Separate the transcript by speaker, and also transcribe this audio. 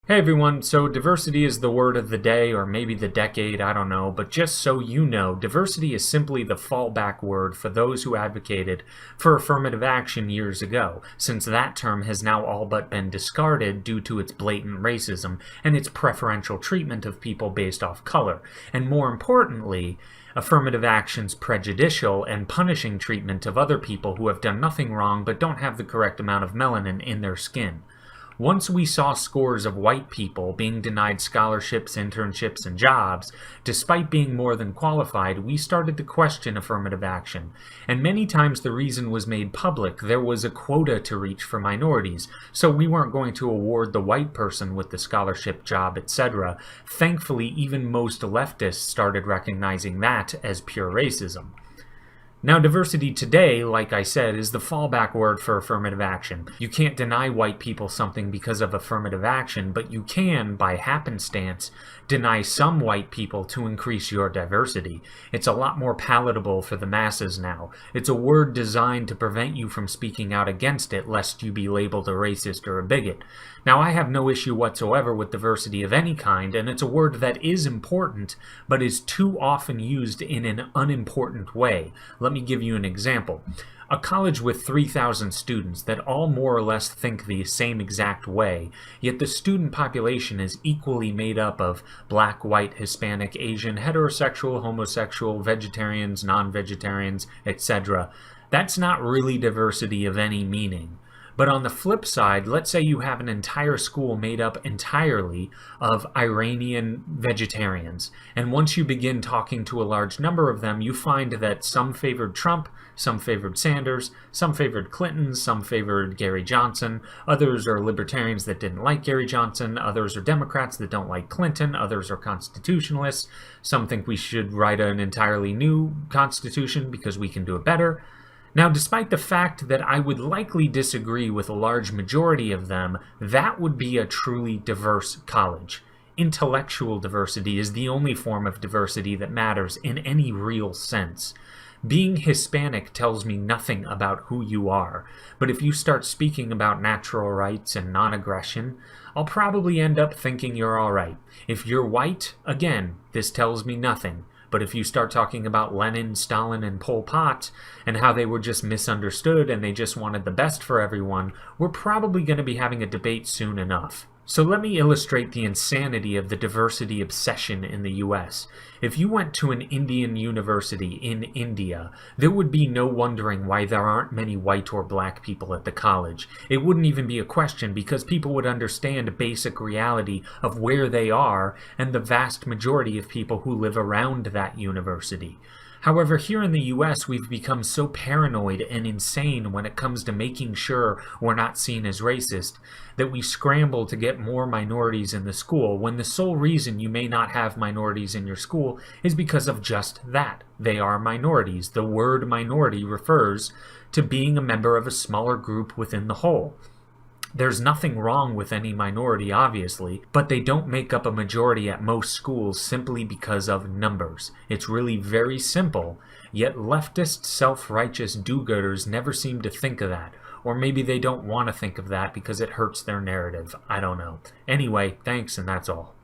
Speaker 1: Hey everyone, so diversity is the word of the day, or maybe the decade, I don't know, but just so you know, diversity is simply the fallback word for those who advocated for affirmative action years ago, since that term has now all but been discarded due to its blatant racism and its preferential treatment of people based off color, and more importantly, affirmative action's prejudicial and punishing treatment of other people who have done nothing wrong but don't have the correct amount of melanin in their skin. Once we saw scores of white people being denied scholarships, internships, and jobs, despite being more than qualified, we started to question affirmative action. And many times the reason was made public. There was a quota to reach for minorities, so we weren't going to award the white person with the scholarship, job, etc. Thankfully, even most leftists started recognizing that as pure racism. Now, diversity today, like I said, is the fallback word for affirmative action. You can't deny white people something because of affirmative action, but you can, by happenstance, deny some white people to increase your diversity. It's a lot more palatable for the masses now. It's a word designed to prevent you from speaking out against it, lest you be labeled a racist or a bigot. Now, I have no issue whatsoever with diversity of any kind, and it's a word that is important, but is too often used in an unimportant way. Let me give you an example. A college with 3,000 students that all more or less think the same exact way, yet the student population is equally made up of black, white, Hispanic, Asian, heterosexual, homosexual, vegetarians, non-vegetarians, etc. That's not really diversity of any meaning. But on the flip side, let's say you have an entire school made up entirely of Iranian vegetarians. And once you begin talking to a large number of them, you find that some favored Trump, some favored Sanders, some favored Clinton, some favored Gary Johnson, others are libertarians that didn't like Gary Johnson, others are Democrats that don't like Clinton, others are constitutionalists, some think we should write an entirely new constitution because we can do it better. Now, despite the fact that I would likely disagree with a large majority of them, that would be a truly diverse college. Intellectual diversity is the only form of diversity that matters in any real sense. Being Hispanic tells me nothing about who you are, but if you start speaking about natural rights and non-aggression, I'll probably end up thinking you're alright. If you're white, again, this tells me nothing. But if you start talking about Lenin, Stalin, and Pol Pot, and how they were just misunderstood and they just wanted the best for everyone, we're probably going to be having a debate soon enough. So let me illustrate the insanity of the diversity obsession in the US. If you went to an Indian university in India, there would be no wondering why there aren't many white or black people at the college. It wouldn't even be a question because people would understand basic reality of where they are and the vast majority of people who live around that university. However, here in the US, we've become so paranoid and insane when it comes to making sure we're not seen as racist that we scramble to get more minorities in the school when the sole reason you may not have minorities in your school is because of just that. They are minorities. The word minority refers to being a member of a smaller group within the whole. There's nothing wrong with any minority, obviously, but they don't make up a majority at most schools simply because of numbers. It's really very simple, yet leftist, self-righteous do-gooders never seem to think of that. Or maybe they don't want to think of that because it hurts their narrative. I don't know. Anyway, thanks, and that's all.